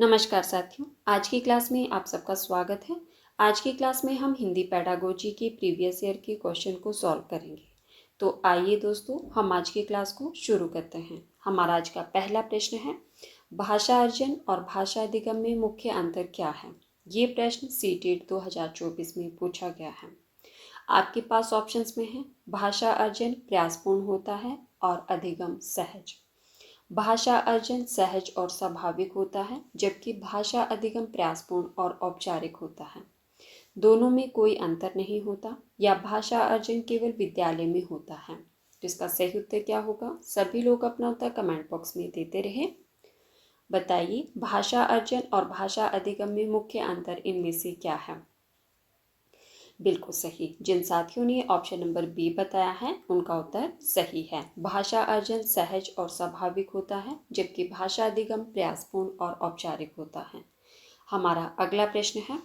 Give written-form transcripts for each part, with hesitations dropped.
नमस्कार साथियों, आज की क्लास में आप सबका स्वागत है। आज की क्लास में हम हिंदी पेडागोजी के प्रीवियस ईयर के क्वेश्चन को सॉल्व करेंगे। तो आइए दोस्तों, हम आज की क्लास को शुरू करते हैं। हमारा आज का पहला प्रश्न है, भाषा अर्जन और भाषा अधिगम में मुख्य अंतर क्या है। ये प्रश्न सीटेट 2024 में पूछा गया है। आपके पास ऑप्शंस में है, भाषा अर्जन प्रयासपूर्ण होता है और अधिगम सहज। भाषा अर्जन सहज और स्वाभाविक होता है, जबकि भाषा अधिगम प्रयासपूर्ण और औपचारिक होता है। दोनों में कोई अंतर नहीं होता, या भाषा अर्जन केवल विद्यालय में होता है। तो इसका सही उत्तर क्या होगा? सभी लोग अपना उत्तर कमेंट बॉक्स में देते रहे। बताइए, भाषा अर्जन और भाषा अधिगम में मुख्य अंतर इनमें से क्या है? बिल्कुल सही। जिन साथियों ने ऑप्शन नंबर बी बताया है उनका उत्तर सही है। भाषा अर्जन सहज और स्वाभाविक होता है, जबकि भाषा अधिगम प्रयासपूर्ण और औपचारिक होता है। हमारा अगला प्रश्न है,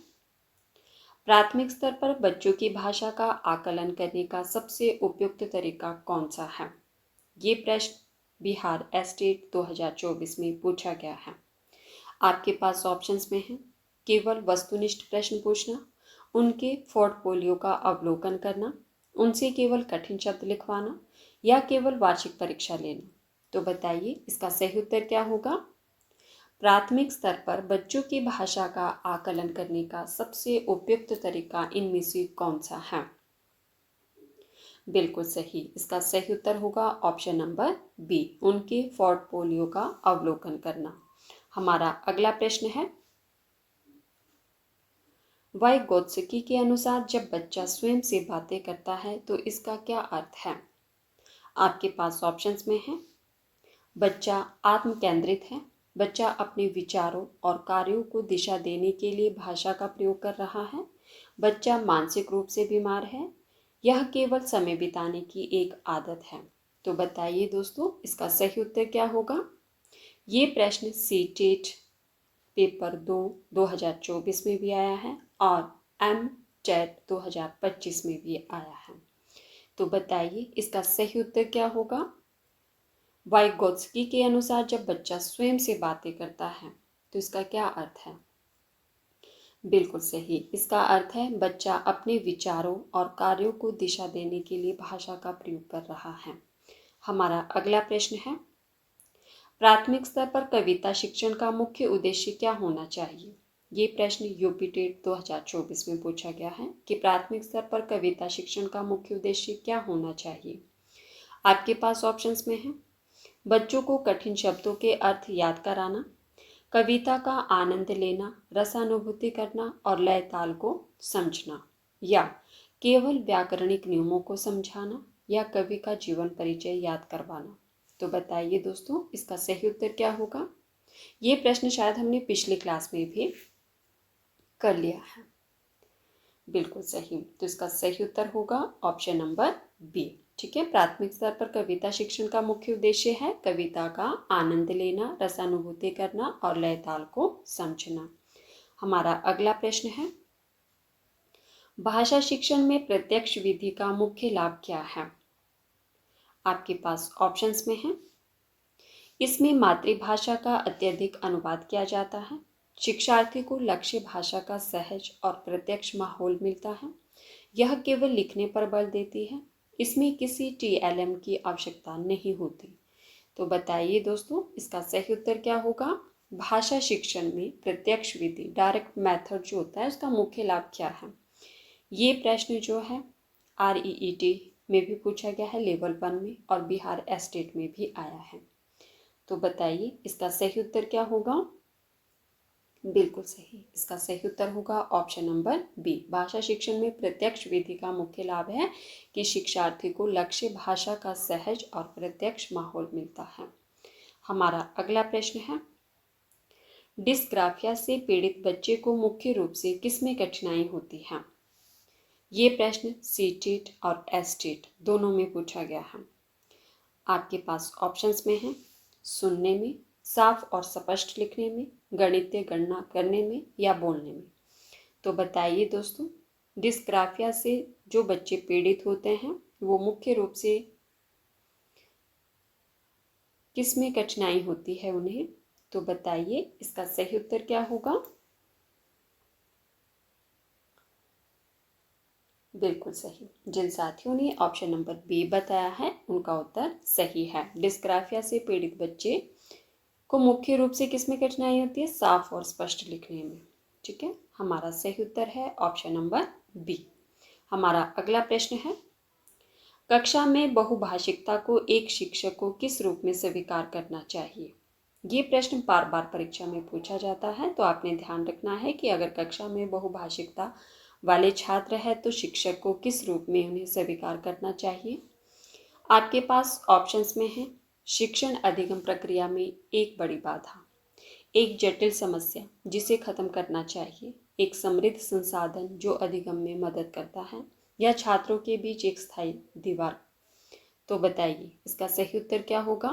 प्राथमिक स्तर पर बच्चों की भाषा का आकलन करने का सबसे उपयुक्त तरीका कौन सा है। ये प्रश्न बिहार एस्टेट 2024 में पूछा गया है। आपके पास ऑप्शंस में है, केवल वस्तुनिष्ठ प्रश्न पूछना, उनके पोर्टफोलियो का अवलोकन करना, उनसे केवल कठिन शब्द लिखवाना, या केवल वार्षिक परीक्षा लेना। तो बताइए, इसका सही उत्तर क्या होगा? प्राथमिक स्तर पर बच्चों की भाषा का आकलन करने का सबसे उपयुक्त तरीका इनमें से कौन सा है? बिल्कुल सही। इसका सही उत्तर होगा ऑप्शन नंबर बी, उनके पोर्टफोलियो का अवलोकन करना। हमारा अगला प्रश्न है, वाइगोत्स्की के अनुसार जब बच्चा स्वयं से बातें करता है तो इसका क्या अर्थ है। आपके पास ऑप्शंस में है, बच्चा आत्म केंद्रित है, बच्चा अपने विचारों और कार्यों को दिशा देने के लिए भाषा का प्रयोग कर रहा है, बच्चा मानसिक रूप से बीमार है, यह केवल समय बिताने की एक आदत है। तो बताइए दोस्तों, इसका सही उत्तर क्या होगा? ये प्रश्न सीटेट पेपर 2 2024 में भी आया है और एम टेट 2025 में भी आया है। तो बताइए, इसका सही उत्तर क्या होगा? वाइगोत्स्की के अनुसार जब बच्चा स्वयं से बातें करता है तो इसका क्या अर्थ है? बिल्कुल सही। इसका अर्थ है बच्चा अपने विचारों और कार्यों को दिशा देने के लिए भाषा का प्रयोग कर रहा है। हमारा अगला प्रश्न है, प्राथमिक स्तर पर कविता शिक्षण का मुख्य उद्देश्य क्या होना चाहिए। ये प्रश्न यूपी टेट 2024 में पूछा गया है कि प्राथमिक स्तर पर कविता शिक्षण का मुख्य उद्देश्य क्या होना चाहिए। आपके पास ऑप्शंस में है, बच्चों को कठिन शब्दों के अर्थ याद कराना, कविता का आनंद लेना, रसानुभूति करना और लय ताल को समझना, या केवल व्याकरणिक नियमों को समझाना, या कवि का जीवन परिचय याद करवाना। तो बताइए दोस्तों, इसका सही उत्तर क्या होगा? ये प्रश्न शायद हमने पिछली क्लास में भी कर लिया है। बिल्कुल सही। तो इसका सही उत्तर होगा ऑप्शन नंबर बी। ठीक है, प्राथमिक स्तर पर कविता शिक्षण का मुख्य उद्देश्य है कविता का आनंद लेना, रसानुभूति करना और लय ताल को समझना। हमारा अगला प्रश्न है, भाषा शिक्षण में प्रत्यक्ष विधि का मुख्य लाभ क्या है। आपके पास ऑप्शंस में है, इसमें मातृभाषा का अत्यधिक अनुवाद किया जाता है, शिक्षार्थी को लक्ष्य भाषा का सहज और प्रत्यक्ष माहौल मिलता है, यह केवल लिखने पर बल देती है, इसमें किसी टीएलएम की आवश्यकता नहीं होती। तो बताइए दोस्तों, इसका सही उत्तर क्या होगा? भाषा शिक्षण में प्रत्यक्ष विधि, डायरेक्ट मेथड जो होता है, उसका मुख्य लाभ क्या है। ये प्रश्न जो है REET में भी पूछा गया है लेवल 1 में, और बिहार एस्टेट में भी आया है। तो बताइए, इसका सही उत्तर क्या होगा? बिल्कुल सही। इसका सही उत्तर होगा ऑप्शन नंबर बी। भाषा शिक्षण में प्रत्यक्ष विधि का मुख्य लाभ है कि शिक्षार्थी को लक्ष्य भाषा का सहज और प्रत्यक्ष माहौल मिलता है। हमारा अगला प्रश्न है, डिस्ग्राफिया से पीड़ित बच्चे को मुख्य रूप से किसमें कठिनाई होती है। ये प्रश्न सीटेट और एस्टेट दोनों में पूछा गया है। आपके पास ऑप्शंस में है, सुनने में, साफ और स्पष्ट लिखने में, गणितीय गणना करने में, या बोलने में। तो बताइए दोस्तों, डिस्ग्राफिया से जो बच्चे पीड़ित होते हैं वो मुख्य रूप से किस में कठिनाई होती है उन्हें। तो बताइए इसका सही उत्तर क्या होगा। बिल्कुल सही। जिन साथियों ने ऑप्शन नंबर बी बताया है उनका उत्तर सही है। डिस्ग्राफिया से पीड़ित बच्चे को मुख्य रूप से किस में कठिनाई होती है? साफ और स्पष्ट लिखने में। ठीक है, हमारा सही उत्तर है ऑप्शन नंबर बी। हमारा अगला प्रश्न है, कक्षा में बहुभाषिकता को एक शिक्षक को किस रूप में स्वीकार करना चाहिए? ये प्रश्न बार बार परीक्षा में पूछा जाता है, तो आपने ध्यान रखना है कि अगर कक्षा में बहुभाषिकता वाले छात्र है तो शिक्षक को किस रूप में उन्हें स्वीकार करना चाहिए। आपके पास ऑप्शंस में है, शिक्षण अधिगम प्रक्रिया में एक बड़ी बाधा, एक जटिल समस्या जिसे खत्म करना चाहिए, एक समृद्ध संसाधन जो अधिगम में मदद करता है, या छात्रों के बीच एक स्थायी दीवार। तो बताइए इसका सही उत्तर क्या होगा।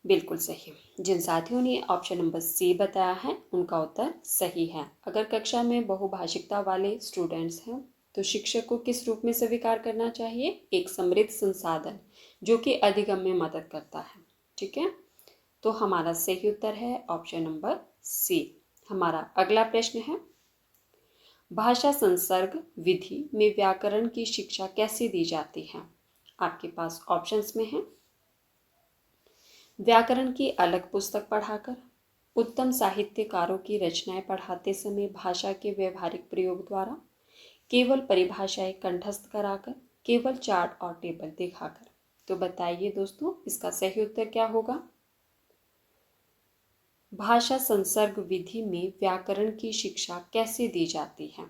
बिल्कुल सही। जिन साथियों ने ऑप्शन नंबर सी बताया है उनका उत्तर सही है। अगर कक्षा में बहुभाषिकता वाले स्टूडेंट्स हैं तो शिक्षक को किस रूप में स्वीकार करना चाहिए? एक समृद्ध संसाधन जो कि अधिगम में मदद करता है। ठीक है, तो हमारा सही उत्तर है ऑप्शन नंबर सी। हमारा अगला प्रश्न है, भाषा संसर्ग विधि में व्याकरण की शिक्षा कैसे दी जाती है? आपके पास ऑप्शंस में है, व्याकरण की अलग पुस्तक पढ़ाकर, उत्तम साहित्यकारों की रचनाएं पढ़ाते समय भाषा के व्यवहारिक प्रयोग द्वारा, केवल परिभाषाएं कंठस्थ कराकर, केवल चार्ट और टेबल दिखाकर। तो बताइए दोस्तों इसका सही उत्तर क्या होगा। भाषा संसर्ग विधि में व्याकरण की शिक्षा कैसे दी जाती है?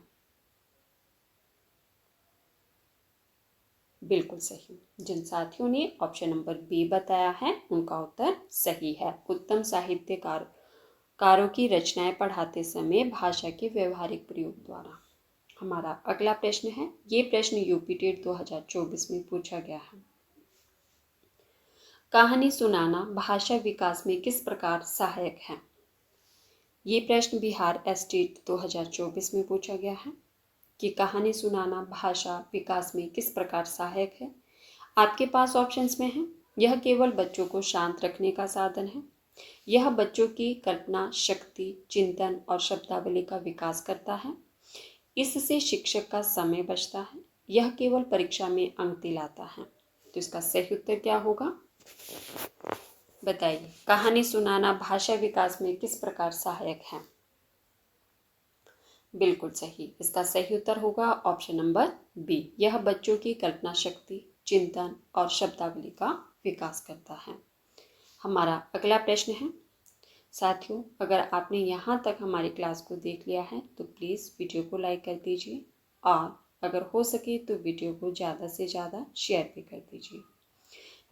बिल्कुल सही। जिन साथियों ने ऑप्शन नंबर बी बताया है उनका उत्तर सही है। उत्तम साहित्यकारों की रचनाएं पढ़ाते समय भाषा के व्यवहारिक प्रयोग द्वारा। हमारा अगला प्रश्न है, ये प्रश्न यूपी टेट 2024 में पूछा गया है। कहानी सुनाना भाषा विकास में किस प्रकार सहायक है? ये प्रश्न बिहार एसटेट 2024 में पूछा गया है कि कहानी सुनाना भाषा विकास में किस प्रकार सहायक है। आपके पास ऑप्शंस में है, यह केवल बच्चों को शांत रखने का साधन है, यह बच्चों की कल्पना शक्ति, चिंतन और शब्दावली का विकास करता है, इससे शिक्षक का समय बचता है, यह केवल परीक्षा में अंक दिलाता है। तो इसका सही उत्तर क्या होगा बताइए। कहानी सुनाना भाषा विकास में किस प्रकार सहायक है? बिल्कुल सही। इसका सही उत्तर होगा ऑप्शन नंबर बी, यह बच्चों की कल्पना शक्ति, चिंतन और शब्दावली का विकास करता है। हमारा अगला प्रश्न है, साथियों अगर आपने यहाँ तक हमारी क्लास को देख लिया है तो प्लीज़ वीडियो को लाइक कर दीजिए और अगर हो सके तो वीडियो को ज़्यादा से ज़्यादा शेयर भी कर दीजिए।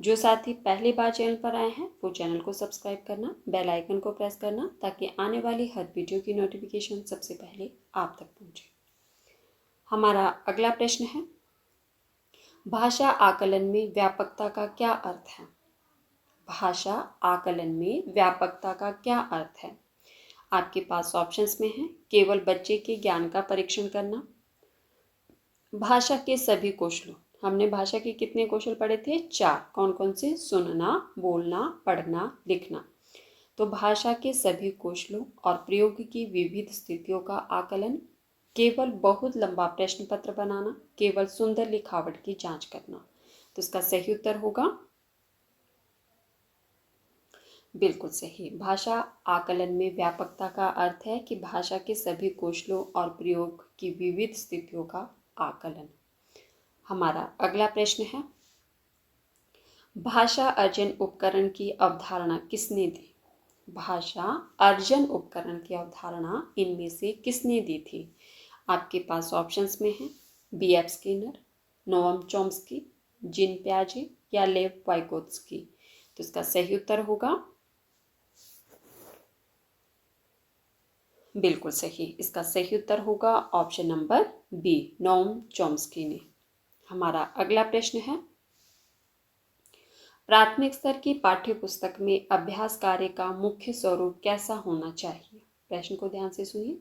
जो साथी पहली बार चैनल पर आए हैं वो चैनल को सब्सक्राइब करना, बेल आइकन को प्रेस करना ताकि आने वाली हर वीडियो की नोटिफिकेशन सबसे पहले आप तक पहुंचे। हमारा अगला प्रश्न है, भाषा आकलन में व्यापकता का क्या अर्थ है? भाषा आकलन में व्यापकता का क्या अर्थ है? आपके पास ऑप्शंस में है, केवल बच्चे के ज्ञान का परीक्षण करना, भाषा के सभी कौशलों। हमने भाषा के कितने कौशल पढ़े थे? 4। कौन कौन से? सुनना, बोलना, पढ़ना, लिखना। तो भाषा के सभी कौशलों और प्रयोग की विविध स्थितियों का आकलन, केवल बहुत लंबा प्रश्न पत्र बनाना, केवल सुंदर लिखावट की जांच करना। तो इसका सही उत्तर होगा बिल्कुल सही। भाषा आकलन में व्यापकता का अर्थ है कि भाषा के सभी कौशलों और प्रयोग की विविध स्थितियों का आकलन। हमारा अगला प्रश्न है, भाषा अर्जन उपकरण की अवधारणा किसने दी? भाषा अर्जन उपकरण की अवधारणा इनमें से किसने दी थी? आपके पास ऑप्शंस में है, B.F. स्किनर, नोअम चॉम्स्की, जीन प्याजे या लेव वाइगोत्स्की। तो इसका सही उत्तर होगा बिल्कुल सही। इसका सही उत्तर होगा ऑप्शन नंबर बी, नोअम चॉम्स्की ने। हमारा अगला प्रश्न है, प्राथमिक स्तर की पाठ्य पुस्तक में अभ्यास कार्य का मुख्य स्वरूप कैसा होना चाहिए? प्रश्न को ध्यान से सुनिए।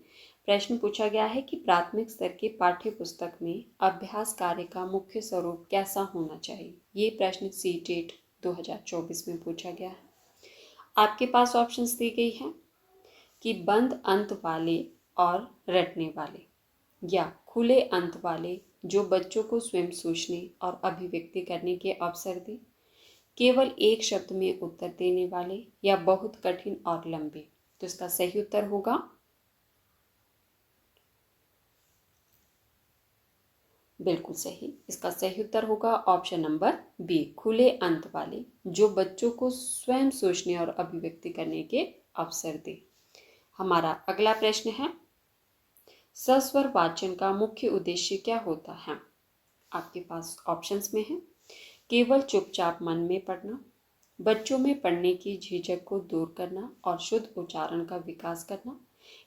प्रश्न पूछा गया है कि प्राथमिक स्तर की पाठ्य पुस्तक में अभ्यास कार्य का मुख्य स्वरूप कैसा होना चाहिए। ये प्रश्न सीटेट 2024 में पूछा गया है। आपके पास ऑप्शंस दी गई हैं कि बंद अंत वाले और रटने वाले, या खुले अंत वाले जो बच्चों को स्वयं सोचने और अभिव्यक्ति करने के अवसर दे, केवल एक शब्द में उत्तर देने वाले, या बहुत कठिन और लंबे। तो इसका सही उत्तर होगा बिल्कुल सही। इसका सही उत्तर होगा ऑप्शन नंबर बी, खुले अंत वाले जो बच्चों को स्वयं सोचने और अभिव्यक्ति करने के अवसर दे। हमारा अगला प्रश्न है, सस्वर वाचन का मुख्य उद्देश्य क्या होता है? आपके पास ऑप्शंस में है, केवल चुपचाप मन में पढ़ना, बच्चों में पढ़ने की झिझक को दूर करना और शुद्ध उच्चारण का विकास करना,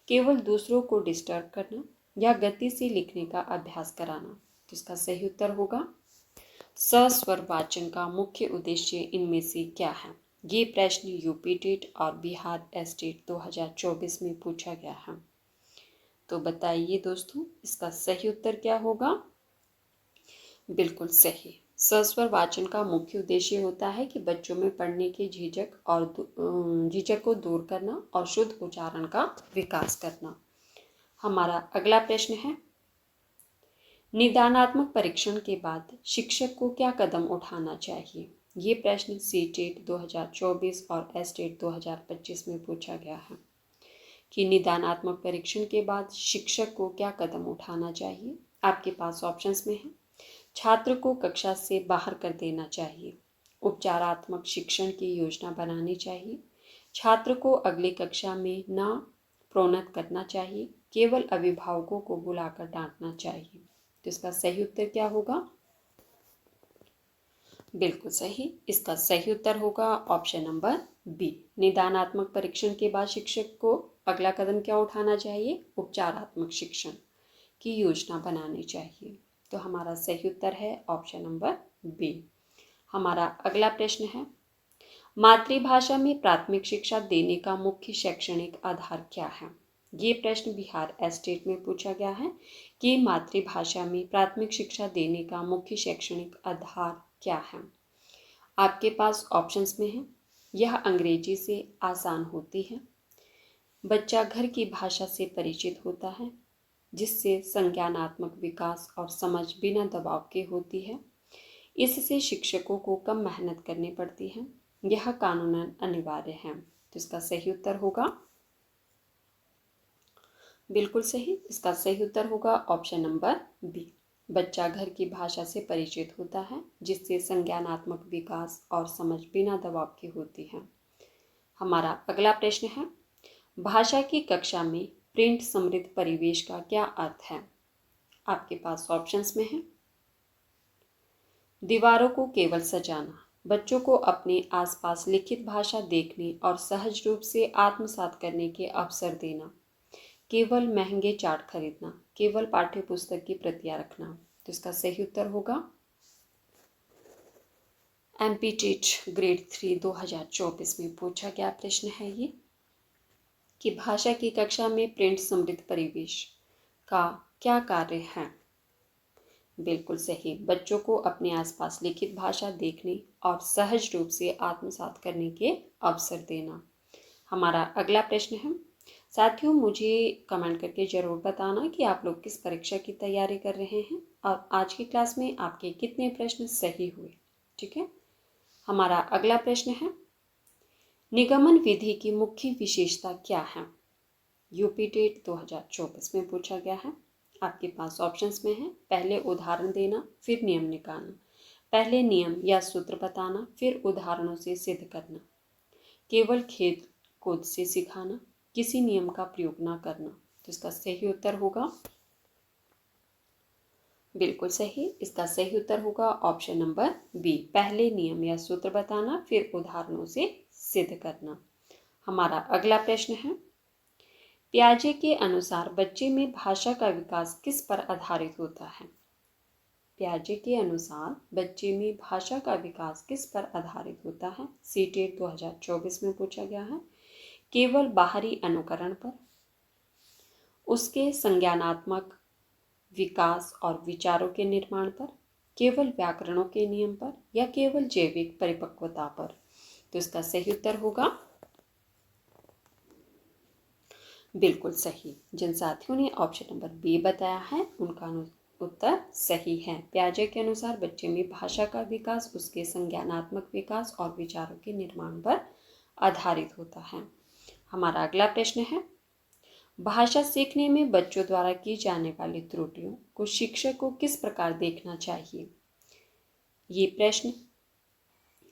केवल दूसरों को डिस्टर्ब करना, या गति से लिखने का अभ्यास कराना। तो इसका सही उत्तर होगा सस्वर वाचन का मुख्य उद्देश्य इनमें से क्या है? ये प्रश्न यूपी टेट और बिहार एस्टेट 2024 में पूछा गया है। तो बताइए दोस्तों, इसका सही उत्तर क्या होगा? बिल्कुल सही। सस्वर वाचन का मुख्य उद्देश्य होता है कि बच्चों में पढ़ने की झिझक को दूर करना और शुद्ध उच्चारण का विकास करना। हमारा अगला प्रश्न है, निदानात्मक परीक्षण के बाद शिक्षक को क्या कदम उठाना चाहिए? ये प्रश्न सीटेट 2024 और एस्टेट 2025 में पूछा गया है कि निदानात्मक परीक्षण के बाद शिक्षक को क्या कदम उठाना चाहिए। आपके पास ऑप्शंस में है, छात्र को कक्षा से बाहर कर देना चाहिए, उपचारात्मक शिक्षण की योजना बनानी चाहिए, छात्र को अगली कक्षा में न प्रोन्नत करना चाहिए, केवल अभिभावकों को बुलाकर डांटना चाहिए। तो इसका सही उत्तर क्या होगा? बिल्कुल सही। इसका सही उत्तर होगा ऑप्शन नंबर बी, निदानात्मक परीक्षण के बाद शिक्षक को अगला कदम क्या उठाना चाहिए? उपचारात्मक शिक्षण की योजना बनानी चाहिए। तो हमारा सही उत्तर है ऑप्शन नंबर बी। हमारा अगला प्रश्न है, मातृभाषा में प्राथमिक शिक्षा देने का मुख्य शैक्षणिक आधार क्या है? ये प्रश्न बिहार एस्टेट में पूछा गया है कि मातृभाषा में प्राथमिक शिक्षा देने का मुख्य शैक्षणिक आधार क्या है। आपके पास ऑप्शंस में है, यह अंग्रेजी से आसान होती है, बच्चा घर की भाषा से परिचित होता है जिससे संज्ञानात्मक विकास और समझ बिना दबाव के होती है, इससे शिक्षकों को कम मेहनत करनी पड़ती है, यह कानूनन अनिवार्य है। तो इसका सही उत्तर होगा बिल्कुल सही। इसका सही उत्तर होगा ऑप्शन नंबर बी, बच्चा घर की भाषा से परिचित होता है जिससे संज्ञानात्मक विकास और समझ बिना दबाव की होती है। हमारा अगला प्रश्न है, भाषा की कक्षा में प्रिंट समृद्ध परिवेश का क्या अर्थ है? आपके पास ऑप्शंस में है, दीवारों को केवल सजाना, बच्चों को अपने आसपास लिखित भाषा देखने और सहज रूप से आत्मसात करने के अवसर देना, केवल महंगे चार्ट खरीदना, केवल पाठ्य पुस्तक की प्रतियां रखना। तो इसका सही उत्तर होगा एमपी टेट ग्रेड 3 2024 में पूछा गया प्रश्न है ये कि भाषा की कक्षा में प्रिंट समृद्ध परिवेश का क्या कार्य है? बिल्कुल सही, बच्चों को अपने आसपास लिखित भाषा देखने और सहज रूप से आत्मसात करने के अवसर देना। हमारा अगला प्रश्न है, साथियों मुझे कमेंट करके ज़रूर बताना कि आप लोग किस परीक्षा की तैयारी कर रहे हैं और आज की क्लास में आपके कितने प्रश्न सही हुए। ठीक है। हमारा अगला प्रश्न है, निगमन विधि की मुख्य विशेषता क्या है? यूपी टेट 2024 में पूछा गया है। आपके पास ऑप्शंस में है, पहले उदाहरण देना फिर नियम निकालना, पहले नियम या सूत्र बताना फिर उदाहरणों से सिद्ध करना, केवल खेल कूद से सिखाना, किसी नियम का प्रयोग ना करना। तो इसका सही उत्तर होगा बिल्कुल सही। इसका सही उत्तर होगा ऑप्शन नंबर बी, पहले नियम या सूत्र बताना फिर उदाहरणों से सिद्ध करना। हमारा अगला प्रश्न है, पियाजे के अनुसार बच्चे में भाषा का विकास किस पर आधारित होता है? पियाजे के अनुसार बच्चे में भाषा का विकास किस पर आधारित होता है? सीटेट 2024 में पूछा गया है। केवल बाहरी अनुकरण पर, उसके संज्ञानात्मक विकास और विचारों के निर्माण पर, केवल व्याकरणों के नियम पर या केवल जैविक परिपक्वता पर? तो इसका सही उत्तर होगा बिल्कुल सही। जिन साथियों ने ऑप्शन नंबर बी बताया है उनका उत्तर सही है। पियाजे के अनुसार बच्चे में भाषा का विकास उसके संज्ञानात्मक विकास और विचारों के निर्माण पर आधारित होता है। हमारा अगला प्रश्न है, भाषा सीखने में बच्चों द्वारा की जाने वाली त्रुटियों को शिक्षक को किस प्रकार देखना चाहिए? ये प्रश्न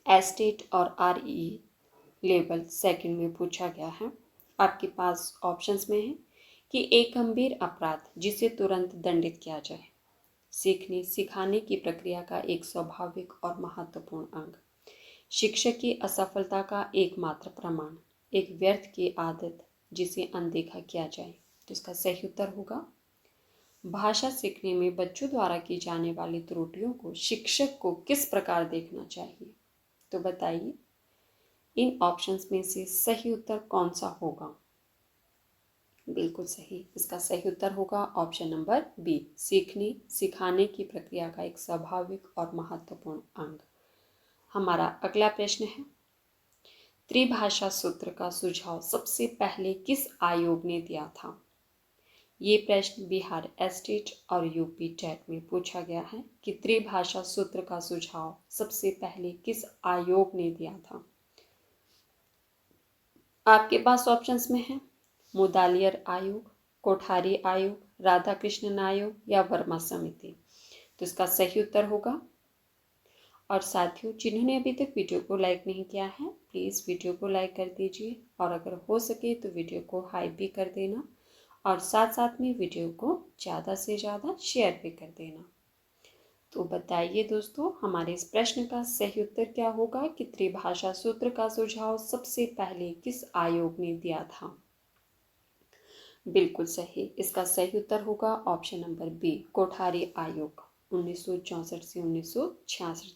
एस्टेट और आरई लेवल सेकंड में पूछा गया है। आपके पास ऑप्शंस में है कि एक गंभीर अपराध जिसे तुरंत दंडित किया जाए, सीखने सिखाने की प्रक्रिया का एक स्वाभाविक और महत्वपूर्ण अंग, शिक्षक की असफलता का एकमात्र प्रमाण, एक व्यर्थ की आदत जिसे अनदेखा किया जाए। तो इसका सही उत्तर होगा भाषा सीखने में बच्चों द्वारा की जाने वाली त्रुटियों को शिक्षक को किस प्रकार देखना चाहिए? तो बताइए इन ऑप्शंस में से सही उत्तर कौन सा होगा? बिल्कुल सही। इसका सही उत्तर होगा ऑप्शन नंबर बी, सीखने सिखाने की प्रक्रिया का एक स्वाभाविक और महत्वपूर्ण अंग। हमारा अगला प्रश्न है, त्रिभाषा सूत्र का सुझाव सबसे पहले किस आयोग ने दिया था? ये प्रश्न बिहार एस्टेट और यूपी टेट में पूछा गया है कि त्रिभाषा सूत्र का सुझाव सबसे पहले किस आयोग ने दिया था? आपके पास ऑप्शंस में है मुदालियर आयोग, कोठारी आयोग, राधाकृष्णन आयोग या वर्मा समिति। तो इसका सही उत्तर होगा, और साथियों जिन्होंने अभी तक वीडियो को लाइक नहीं किया है प्लीज़ वीडियो को लाइक कर दीजिए, और अगर हो सके तो वीडियो को हाइप भी कर देना, और साथ साथ में वीडियो को ज़्यादा से ज़्यादा शेयर भी कर देना। तो बताइए दोस्तों हमारे इस प्रश्न का सही उत्तर क्या होगा कि त्रिभाषा सूत्र का सुझाव सबसे पहले किस आयोग ने दिया था? बिल्कुल सही। इसका सही उत्तर होगा ऑप्शन नंबर बी, कोठारी आयोग। 1964 से 1966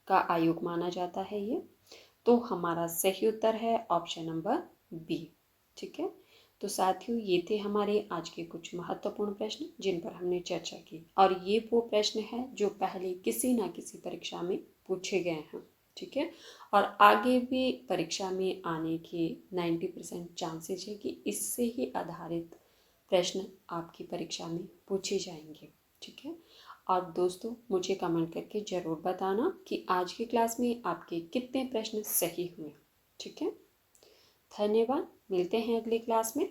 का आयोग माना जाता है ये। तो हमारा सही उत्तर है ऑप्शन नंबर बी। ठीक है, तो साथियों ये थे हमारे आज के कुछ महत्वपूर्ण प्रश्न जिन पर हमने चर्चा की, और ये वो प्रश्न है जो पहले किसी ना किसी परीक्षा में पूछे गए हैं। ठीक है, और आगे भी परीक्षा में आने के 90% चांसेस है कि इससे ही आधारित प्रश्न आपकी परीक्षा में पूछे जाएंगे। ठीक है, और दोस्तों मुझे कमेंट करके ज़रूर बताना कि आज की क्लास में आपके कितने प्रश्न सही हुए। ठीक है, धन्यवाद। मिलते हैं अगली क्लास में।